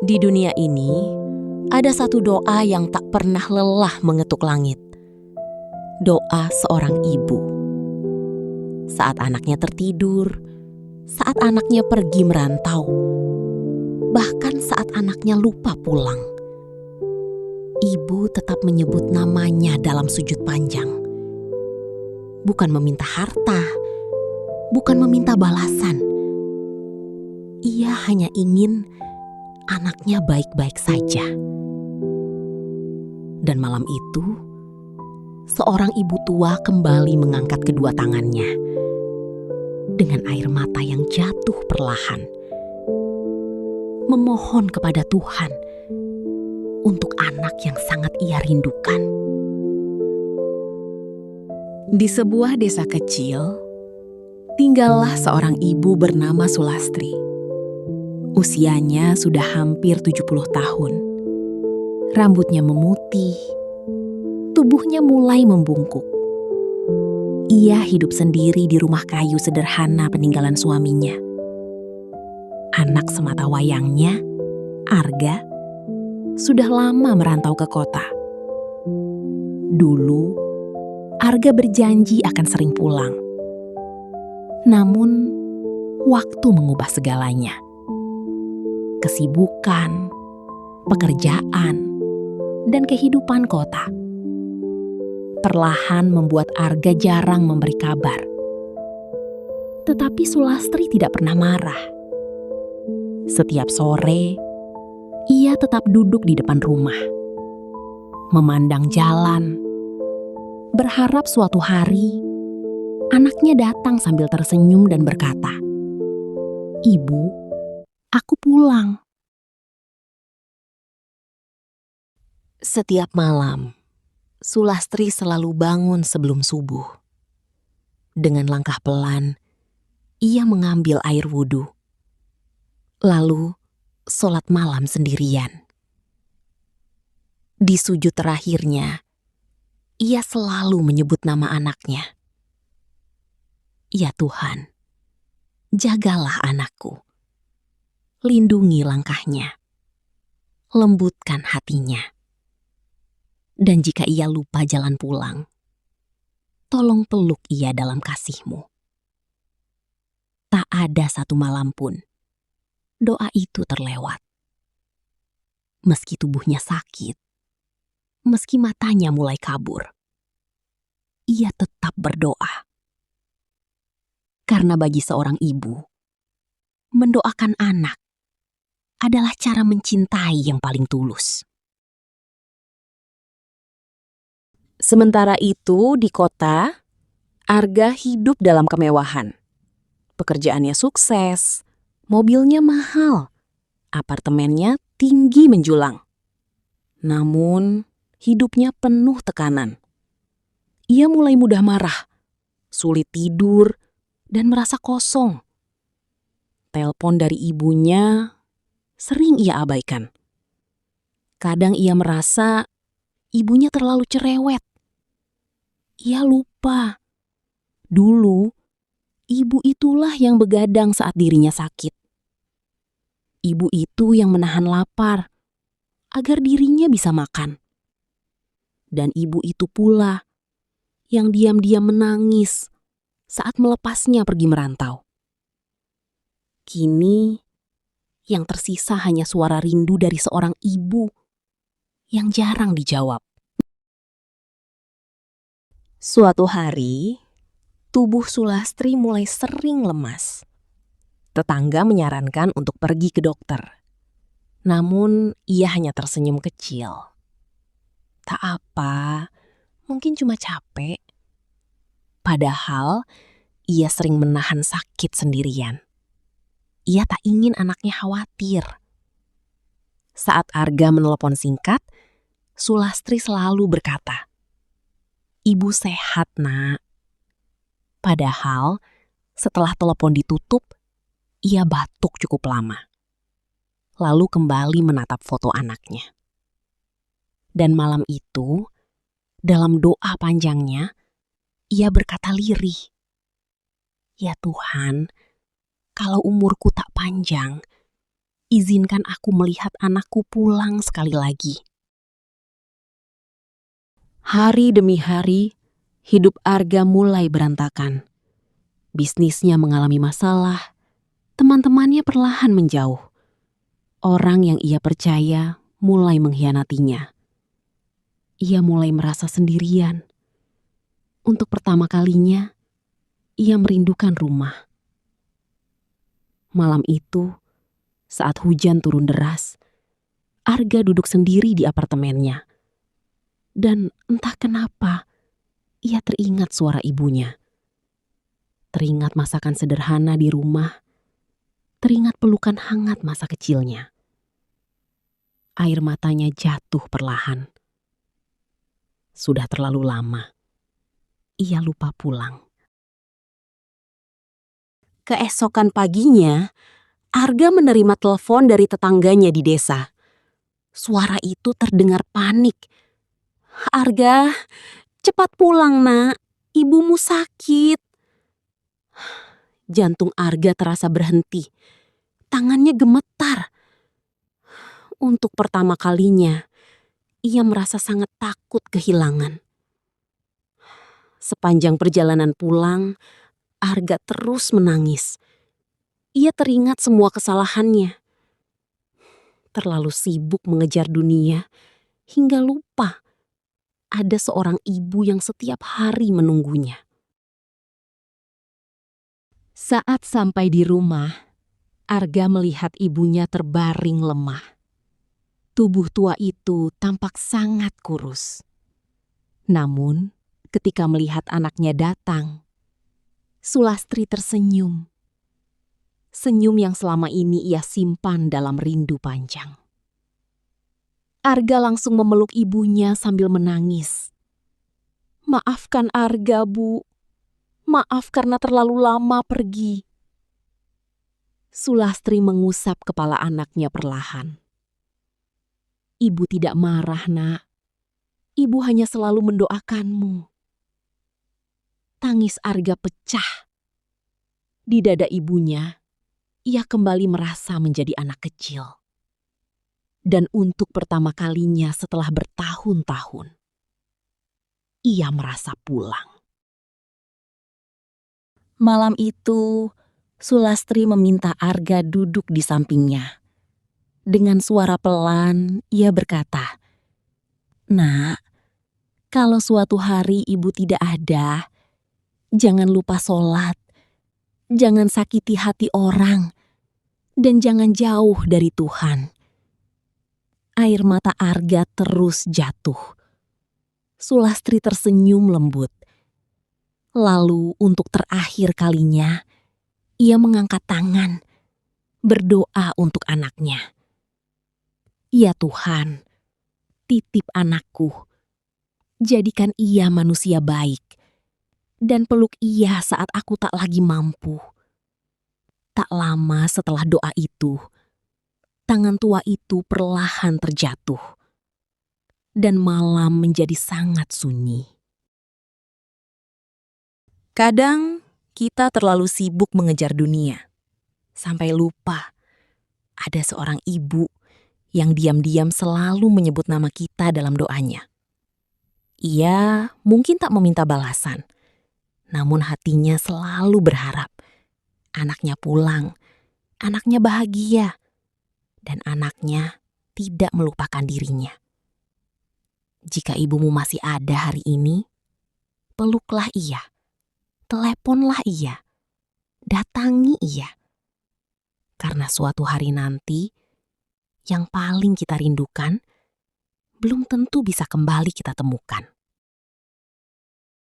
Di dunia ini, ada satu doa yang tak pernah lelah mengetuk langit. Doa seorang ibu. Saat anaknya tertidur, saat anaknya pergi merantau, bahkan saat anaknya lupa pulang, ibu tetap menyebut namanya dalam sujud panjang. Bukan meminta harta, bukan meminta balasan. Ia hanya ingin anaknya baik-baik saja. Dan malam itu, seorang ibu tua kembali mengangkat kedua tangannya dengan air mata yang jatuh perlahan, memohon kepada Tuhan untuk anak yang sangat ia rindukan. Di sebuah desa kecil, tinggallah seorang ibu bernama Sulastri. Usianya sudah hampir 70 tahun. Rambutnya memutih, tubuhnya mulai membungkuk. Ia hidup sendiri di rumah kayu sederhana peninggalan suaminya. Anak semata wayangnya, Arga, sudah lama merantau ke kota. Dulu, Arga berjanji akan sering pulang. Namun, waktu mengubah segalanya. Kesibukan, pekerjaan, dan kehidupan kota perlahan membuat Arga jarang memberi kabar. Tetapi Sulastri tidak pernah marah. Setiap sore, ia tetap duduk di depan rumah, memandang jalan, berharap suatu hari anaknya datang sambil tersenyum dan berkata, "Ibu, aku pulang." Setiap malam, Sulastri selalu bangun sebelum subuh. Dengan langkah pelan, ia mengambil air wudhu. Lalu, sholat malam sendirian. Di sujud terakhirnya, ia selalu menyebut nama anaknya. "Ya Tuhan, jagalah anakku. Lindungi langkahnya. Lembutkan hatinya. Dan jika ia lupa jalan pulang, tolong peluk ia dalam kasih-Mu." Tak ada satu malam pun doa itu terlewat. Meski tubuhnya sakit, meski matanya mulai kabur, ia tetap berdoa. Karena bagi seorang ibu, mendoakan anak adalah cara mencintai yang paling tulus. Sementara itu, di kota, Arga hidup dalam kemewahan. Pekerjaannya sukses, mobilnya mahal, apartemennya tinggi menjulang. Namun, hidupnya penuh tekanan. Ia mulai mudah marah, sulit tidur, dan merasa kosong. Telepon dari ibunya sering ia abaikan. Kadang ia merasa ibunya terlalu cerewet. Ia lupa, dulu ibu itulah yang begadang saat dirinya sakit. Ibu itu yang menahan lapar agar dirinya bisa makan. Dan ibu itu pula yang diam-diam menangis saat melepasnya pergi merantau. Kini, yang tersisa hanya suara rindu dari seorang ibu yang jarang dijawab. Suatu hari, tubuh Sulastri mulai sering lemas. Tetangga menyarankan untuk pergi ke dokter. Namun, ia hanya tersenyum kecil. Tak apa, mungkin cuma capek. Padahal, ia sering menahan sakit sendirian. Ia tak ingin anaknya khawatir. Saat Arga menelepon singkat, Sulastri selalu berkata, "Ibu sehat, Nak." Padahal, setelah telepon ditutup, ia batuk cukup lama. Lalu kembali menatap foto anaknya. Dan malam itu, dalam doa panjangnya, ia berkata lirih, "Ya Tuhan, kalau umurku tak panjang, izinkan aku melihat anakku pulang sekali lagi. Hari demi hari, hidup Arga mulai berantakan. Bisnisnya mengalami masalah, teman-temannya perlahan menjauh. Orang yang ia percaya mulai mengkhianatinya. Ia mulai merasa sendirian. Untuk pertama kalinya, ia merindukan rumah. Malam itu, saat hujan turun deras, Arga duduk sendiri di apartemennya. Dan entah kenapa, ia teringat suara ibunya. Teringat masakan sederhana di rumah. Teringat pelukan hangat masa kecilnya. Air matanya jatuh perlahan. Sudah terlalu lama. Ia lupa pulang. Keesokan paginya, Arga menerima telepon dari tetangganya di desa. Suara itu terdengar panik. "Arga, cepat pulang nak, ibumu sakit." Jantung Arga terasa berhenti. Tangannya gemetar. Untuk pertama kalinya, ia merasa sangat takut kehilangan. Sepanjang perjalanan pulang, Arga terus menangis. Ia teringat semua kesalahannya. Terlalu sibuk mengejar dunia, hingga lupa ada seorang ibu yang setiap hari menunggunya. Saat sampai di rumah, Arga melihat ibunya terbaring lemah. Tubuh tua itu tampak sangat kurus. Namun, ketika melihat anaknya datang, Sulastri tersenyum. Senyum yang selama ini ia simpan dalam rindu panjang. Arga langsung memeluk ibunya sambil menangis. "Maafkan Arga, Bu. Maaf karena terlalu lama pergi." Sulastri mengusap kepala anaknya perlahan. "Ibu tidak marah, nak. Ibu hanya selalu mendoakanmu." Tangis Arga pecah. Di dada ibunya, ia kembali merasa menjadi anak kecil. Dan untuk pertama kalinya setelah bertahun-tahun, ia merasa pulang. Malam itu, Sulastri meminta Arga duduk di sampingnya. Dengan suara pelan, ia berkata, "Nak, kalau suatu hari ibu tidak ada, jangan lupa sholat, jangan sakiti hati orang, dan jangan jauh dari Tuhan." Air mata Arga terus jatuh. Sulastri tersenyum lembut. Lalu untuk terakhir kalinya, ia mengangkat tangan, berdoa untuk anaknya. "Ya Tuhan, titip anakku, jadikan ia manusia baik, dan peluk ia saat aku tak lagi mampu." Tak lama setelah doa itu, tangan tua itu perlahan terjatuh, dan malam menjadi sangat sunyi. Kadang kita terlalu sibuk mengejar dunia, sampai lupa ada seorang ibu yang diam-diam selalu menyebut nama kita dalam doanya. Ia mungkin tak meminta balasan, namun hatinya selalu berharap anaknya pulang, anaknya bahagia, dan anaknya tidak melupakan dirinya. Jika ibumu masih ada hari ini, peluklah ia, teleponlah ia, datangi ia. Karena suatu hari nanti, yang paling kita rindukan, belum tentu bisa kembali kita temukan.